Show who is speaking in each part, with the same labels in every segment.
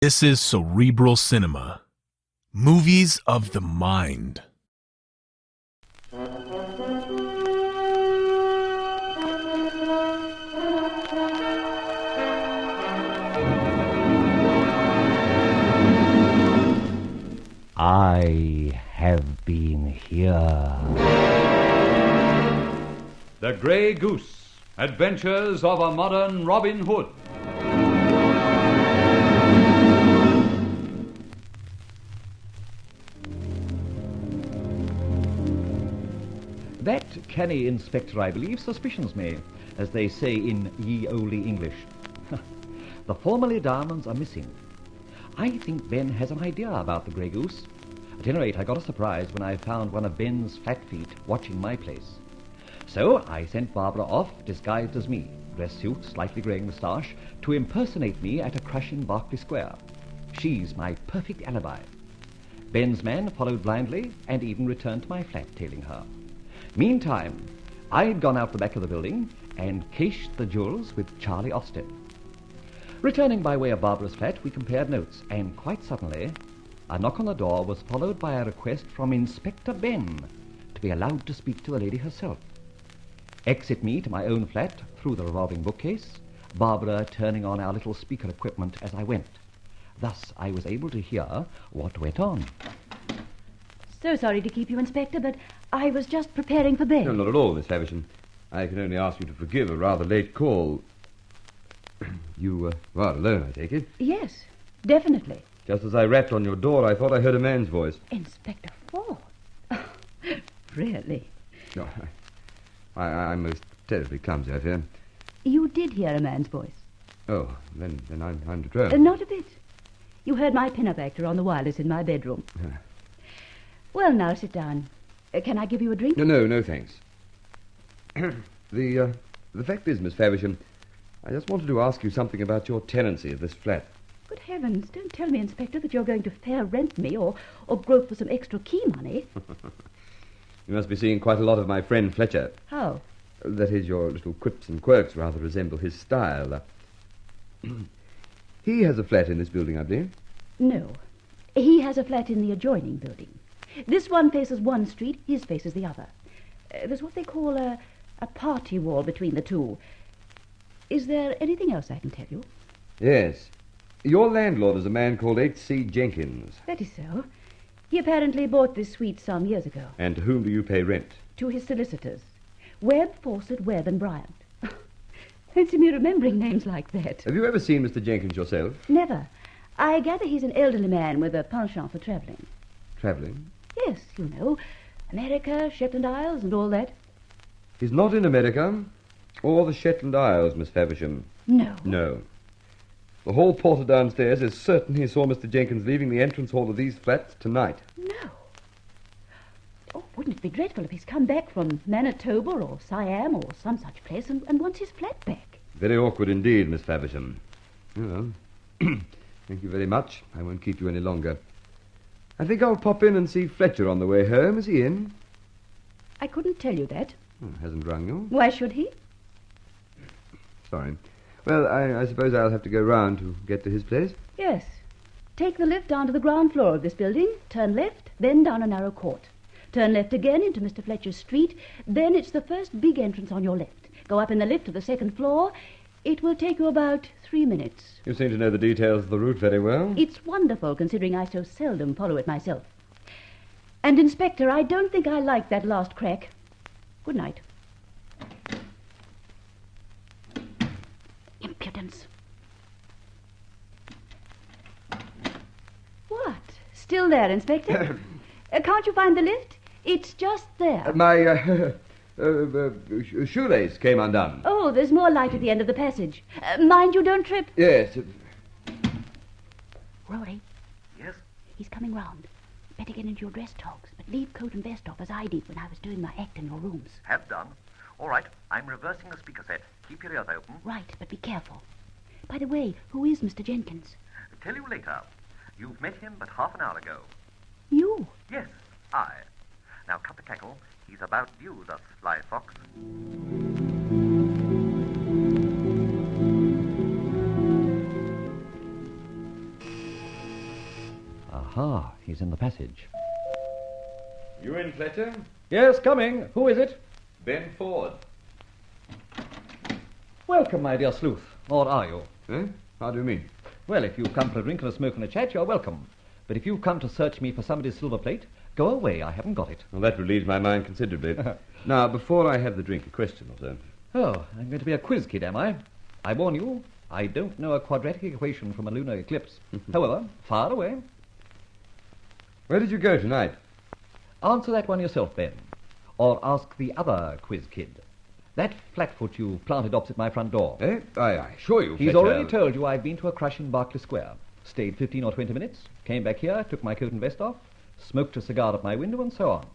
Speaker 1: This is Cerebral Cinema. Movies of the mind.
Speaker 2: I have been here.
Speaker 3: The Grey Goose, Adventures of a Modern Robin Hood.
Speaker 2: That canny inspector, I believe, suspicions me, as they say in ye olde English. The formerly diamonds are missing. I think Ben has an idea about the Grey Goose. At any rate, I got a surprise when I found one of Ben's flat feet watching my place. So I sent Barbara off, disguised as me, dress suit, slightly greying moustache, to impersonate me at a crush in Berkeley Square. She's my perfect alibi. Ben's man followed blindly and even returned to my flat, tailing her. Meantime, I'd gone out the back of the building and cached the jewels with Charlie Austin. Returning by way of Barbara's flat, we compared notes, and quite suddenly, a knock on the door was followed by a request from Inspector Ben to be allowed to speak to the lady herself. Exit me to my own flat through the revolving bookcase, Barbara turning on our little speaker equipment as I went. Thus, I was able to hear what went on.
Speaker 4: So sorry to keep you, Inspector, but I was just preparing for bed.
Speaker 5: No, not at all, Miss Havisham. I can only ask you to forgive a rather late call. You are alone, I take it?
Speaker 4: Yes, definitely.
Speaker 5: Just as I rapped on your door, I thought I heard a man's voice.
Speaker 4: Inspector Ford? Oh, really?
Speaker 5: No, I'm most terribly clumsy, I fear.
Speaker 4: You did hear a man's voice?
Speaker 5: Oh, then I'm determined.
Speaker 4: Not a bit. You heard my pin-up actor on the wireless in my bedroom. Well, now sit down. Can I give you a drink?
Speaker 5: No, thanks. The fact is, Miss Favisham, I just wanted to ask you something about your tenancy of this flat.
Speaker 4: Good heavens, don't tell me, Inspector, that you're going to fair rent me or grope for some extra key money.
Speaker 5: You must be seeing quite a lot of my friend Fletcher.
Speaker 4: How?
Speaker 5: That is, your little quips and quirks rather resemble his style. He has a flat in this building, I believe.
Speaker 4: No. He has a flat in the adjoining building. This one faces one street, his faces the other. There's what they call a party wall between the two. Is there anything else I can tell you?
Speaker 5: Yes. Your landlord is a man called H.C. Jenkins.
Speaker 4: That is so. He apparently bought this suite some years ago.
Speaker 5: And to whom do you pay rent?
Speaker 4: To his solicitors. Webb, Fawcett, Webb and Bryant. Fancy me remembering names like that.
Speaker 5: Have you ever seen Mr. Jenkins yourself?
Speaker 4: Never. I gather he's an elderly man with a penchant for travelling.
Speaker 5: Travelling?
Speaker 4: Yes, you know. America, Shetland Isles and all that.
Speaker 5: He's not in America or the Shetland Isles, Miss Favisham.
Speaker 4: No.
Speaker 5: No. The hall porter downstairs is certain he saw Mr. Jenkins leaving the entrance hall of these flats tonight.
Speaker 4: No. Oh, wouldn't it be dreadful if he's come back from Manitoba or Siam or some such place and wants his flat back?
Speaker 5: Very awkward indeed, Miss Favisham. Well, thank you very much. I won't keep you any longer. I think I'll pop in and see Fletcher on the way home. Is he in?
Speaker 4: I couldn't tell you that.
Speaker 5: Oh, hasn't rung you?
Speaker 4: Why should he?
Speaker 5: Sorry. Well, I suppose I'll have to go round to get to his place.
Speaker 4: Yes. Take the lift down to the ground floor of this building, turn left, then down a narrow court. Turn left again into Mr. Fletcher's street, then it's the first big entrance on your left. Go up in the lift to the second floor. It will take you about 3 minutes.
Speaker 5: You seem to know the details of the route very well.
Speaker 4: It's wonderful, considering I so seldom follow it myself. And, Inspector, I don't think I like that last crack. Good night. Impudence. What? Still there, Inspector? Can't you find the lift? It's just there.
Speaker 5: My shoelace came undone.
Speaker 4: Oh, there's more light at the end of the passage. Mind you don't trip.
Speaker 5: Yes.
Speaker 4: Rory.
Speaker 6: Yes?
Speaker 4: He's coming round. Better get into your dress togs, but leave coat and vest off as I did when I was doing my act in your rooms.
Speaker 6: Have done. All right, I'm reversing the speaker set. Keep your ears open.
Speaker 4: Right, but be careful. By the way, who is Mr. Jenkins?
Speaker 6: Tell you later. You've met him but half an hour ago.
Speaker 4: You?
Speaker 6: Yes, I. Now cut the cackle. He's about due, the sly fox.
Speaker 2: Aha, he's in the passage.
Speaker 5: You in, Fletcher?
Speaker 2: Yes, coming. Who is it?
Speaker 5: Ben Ford.
Speaker 2: Welcome, my dear sleuth. Or are you?
Speaker 5: Eh? How do you mean?
Speaker 2: Well, if you've come for a drink and a smoke and a chat, you're welcome. But if you've come to search me for somebody's silver plate, go away. I haven't got it.
Speaker 5: Well, that relieves my mind considerably. Now, before I have the drink, a question or so.
Speaker 2: Oh, I'm going to be a quiz kid, am I? I warn you, I don't know a quadratic equation from a lunar eclipse. However, far away.
Speaker 5: Where did you go tonight?
Speaker 2: Answer that one yourself, Ben. Or ask the other quiz kid. That flatfoot you planted opposite my front door.
Speaker 5: Eh? I assure you,
Speaker 2: He's
Speaker 5: Fletcher...
Speaker 2: already told you I've been to a crush in Berkeley Square. Stayed 15 or 20 minutes, came back here, took my coat and vest off, smoked a cigar at my window, and so on.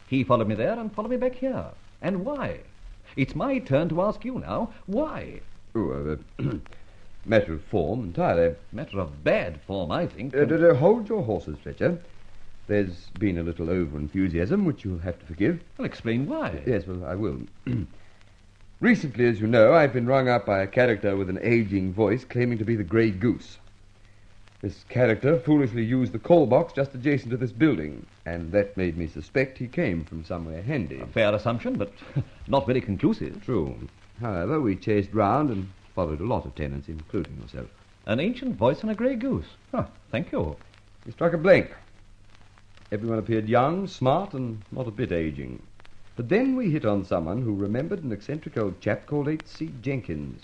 Speaker 2: He followed me there and followed me back here. And why? It's my turn to ask you now. Why?
Speaker 5: Oh, matter of form, entirely.
Speaker 2: Matter of bad form, I think.
Speaker 5: Hold your horses, Fletcher. There's been a little over-enthusiasm, which you'll have to forgive.
Speaker 2: Well, explain why.
Speaker 5: Yes, well, I will. Recently, as you know, I've been rung up by a character with an aging voice claiming to be the Grey Goose. This character foolishly used the call box just adjacent to this building, and that made me suspect he came from somewhere handy.
Speaker 2: A fair assumption, but not very conclusive.
Speaker 5: True. However, we chased round and followed a lot of tenants, including yourself.
Speaker 2: An ancient voice and a grey goose. Huh, thank you.
Speaker 5: We struck a blank. Everyone appeared young, smart, and not a bit aging. But then we hit on someone who remembered an eccentric old chap called H.C. Jenkins.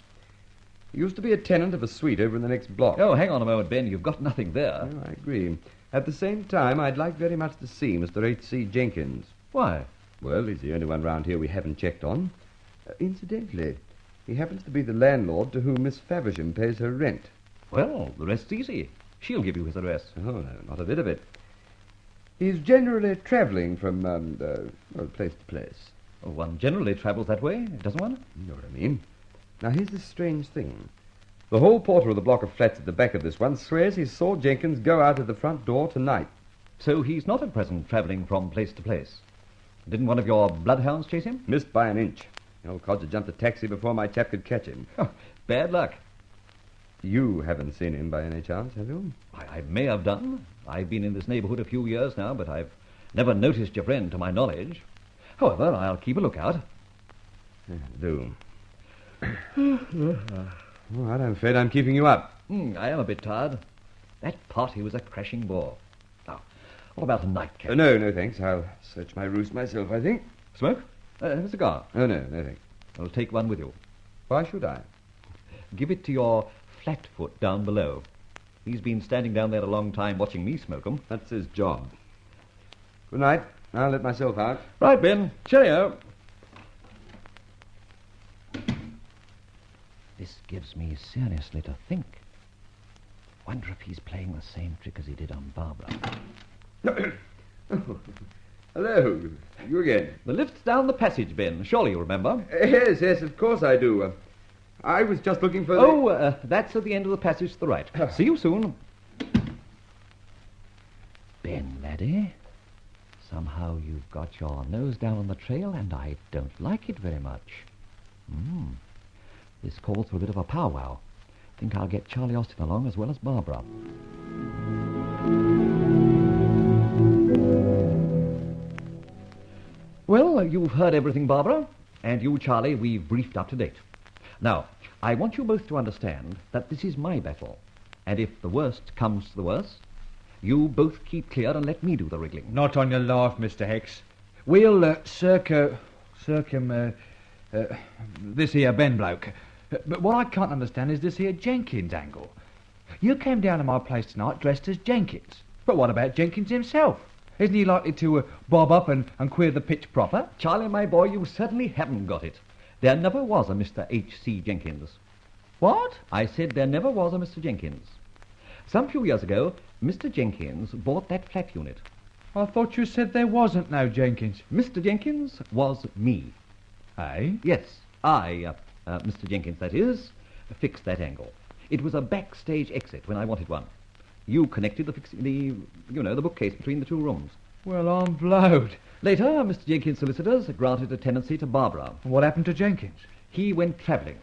Speaker 5: He used to be a tenant of a suite over in the next block.
Speaker 2: Oh, hang on a moment, Ben. You've got nothing there.
Speaker 5: Oh, I agree. At the same time, I'd like very much to see Mr. H.C. Jenkins.
Speaker 2: Why?
Speaker 5: Well, he's the only one round here we haven't checked on. Incidentally, he happens to be the landlord to whom Miss Faversham pays her rent.
Speaker 2: Well, the rest's easy. She'll give you his address.
Speaker 5: Oh, no, not a bit of it. He's generally travelling from, place to place.
Speaker 2: Oh, one generally travels that way, doesn't one?
Speaker 5: You know what I mean. Now, here's the strange thing. The hall porter of the block of flats at the back of this one swears he saw Jenkins go out of the front door tonight.
Speaker 2: So he's not at present travelling from place to place. Didn't one of your bloodhounds chase him?
Speaker 5: Missed by an inch. The old codger jumped a taxi before my chap could catch him.
Speaker 2: Oh, bad luck.
Speaker 5: You haven't seen him by any chance, have you?
Speaker 2: I may have done. I've been in this neighbourhood a few years now, but I've never noticed your friend to my knowledge. However, I'll keep a lookout.
Speaker 5: Do. All right, I'm afraid I'm keeping you up.
Speaker 2: I am a bit tired. That party was a crashing bore. Now, what about a nightcap?
Speaker 5: No, thanks. I'll search my roost myself, I think.
Speaker 2: Smoke? A cigar?
Speaker 5: Oh, no, thanks.
Speaker 2: I'll take one with you.
Speaker 5: Why should I?
Speaker 2: Give it to your flatfoot down below. He's been standing down there a long time watching me smoke 'em.
Speaker 5: That's his job. Good night. I'll let myself out.
Speaker 2: Right, Ben. Cheerio. This gives me seriously to think. Wonder if he's playing the same trick as he did on Barbara.
Speaker 5: Hello. You again.
Speaker 2: The lift's down the passage, Ben. Surely you remember.
Speaker 5: Yes, of course I do. I was just looking for
Speaker 2: that's at the end of the passage to the right. See you soon. Ben, laddie, somehow you've got your nose down on the trail, and I don't like it very much. This calls for a bit of a powwow. Think I'll get Charlie Austin along as well as Barbara. Well, you've heard everything, Barbara. And you, Charlie, we've briefed up to date. Now, I want you both to understand that this is my battle. And if the worst comes to the worst, you both keep clear and let me do the wriggling.
Speaker 7: Not on your life, Mr. Hex. We'll circum this here Ben bloke. But what I can't understand is this here Jenkins angle. You came down to my place tonight dressed as Jenkins. But what about Jenkins himself? Isn't he likely to bob up and queer the pitch proper?
Speaker 2: Charlie, my boy, you certainly haven't got it. There never was a Mr. H.C. Jenkins.
Speaker 7: What?
Speaker 2: I said there never was a Mr. Jenkins. Some few years ago, Mr. Jenkins bought that flat unit.
Speaker 7: I thought you said there wasn't no Jenkins.
Speaker 2: Mr. Jenkins was me.
Speaker 7: Eh?
Speaker 2: Yes, I, Mr. Jenkins, that is, fixed that angle. It was a backstage exit when I wanted one. You connected the bookcase between the two rooms.
Speaker 7: Well, I'm blowed.
Speaker 2: Later, Mr. Jenkins' solicitors granted a tenancy to Barbara.
Speaker 7: What happened to Jenkins?
Speaker 2: He went travelling.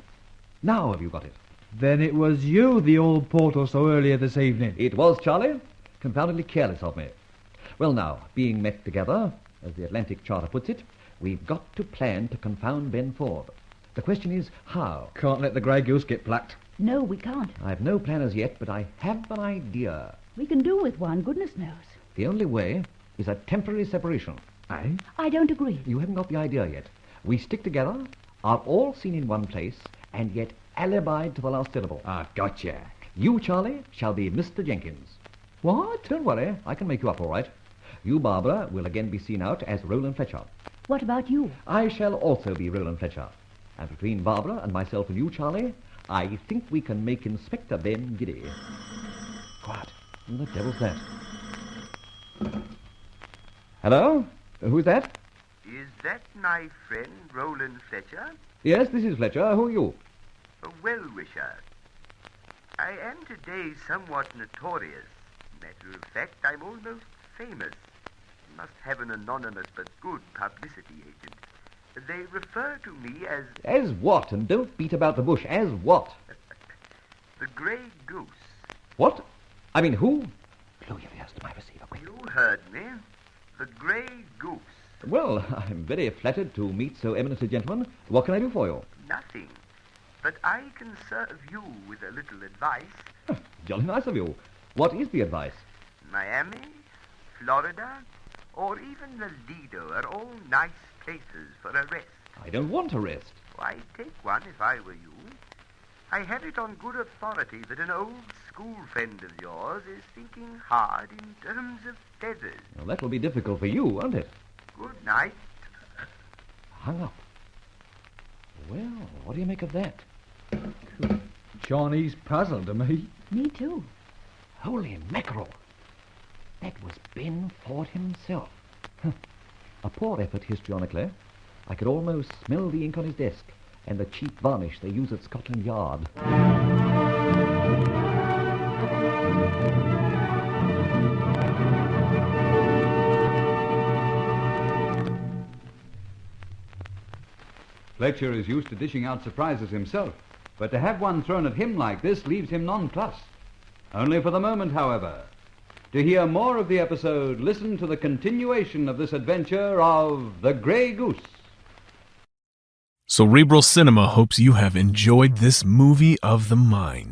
Speaker 2: Now have you got it?
Speaker 7: Then it was you, the old portal, so earlier this evening.
Speaker 2: It was, Charlie. Confoundedly careless of me. Well now, being met together, as the Atlantic Charter puts it, we've got to plan to confound Ben Ford. The question is, how?
Speaker 7: Can't let the Grey Goose get plucked.
Speaker 4: No, we can't.
Speaker 2: I've no plan as yet, but I have an idea.
Speaker 4: We can do with one, goodness knows.
Speaker 2: The only way is a temporary separation.
Speaker 7: Eh?
Speaker 4: I don't agree.
Speaker 2: You haven't got the idea yet. We stick together, are all seen in one place, and yet alibied to the last syllable.
Speaker 7: I've got you.
Speaker 2: You, Charlie, shall be Mr. Jenkins. What? Don't worry, I can make you up all right. You, Barbara, will again be seen out as Roland Fletcher.
Speaker 4: What about you?
Speaker 2: I shall also be Roland Fletcher. And between Barbara and myself and you, Charlie, I think we can make Inspector Ben giddy. Quiet. Who the devil's that? Hello? Who's that?
Speaker 6: Is that my friend Roland Fletcher?
Speaker 2: Yes, this is Fletcher. Who are you?
Speaker 6: A well-wisher. I am today somewhat notorious. Matter of fact, I'm almost famous. Must have an anonymous but good publicity agent. They refer to me as
Speaker 2: As what? And don't beat about the bush. As what?
Speaker 6: the Grey Goose.
Speaker 2: What? I mean, who? Blow your ears to my receiver, quick.
Speaker 6: You heard me. The Grey Goose.
Speaker 2: Well, I'm very flattered to meet so eminent a gentleman. What can I do for you?
Speaker 6: Nothing. But I can serve you with a little advice.
Speaker 2: Jolly nice of you. What is the advice?
Speaker 6: Miami, Florida, or even the Lido are all nice places for a rest.
Speaker 2: I don't want a rest.
Speaker 6: I'd take one if I were you. I have it on good authority that an old school friend of yours is thinking hard in terms of feathers.
Speaker 2: Well, that will be difficult for you, won't it?
Speaker 6: Good night.
Speaker 2: Hung up. Well, what do you make of that?
Speaker 7: Chinese puzzle to me.
Speaker 4: Me too.
Speaker 2: Holy mackerel. That was Ben Ford himself. A poor effort histrionically. I could almost smell the ink on his desk and the cheap varnish they use at Scotland Yard.
Speaker 3: Fletcher is used to dishing out surprises himself, but to have one thrown at him like this leaves him nonplussed. Only for the moment, however. To hear more of the episode, listen to the continuation of this adventure of the Grey Goose.
Speaker 1: Cerebral Cinema hopes you have enjoyed this movie of the mind.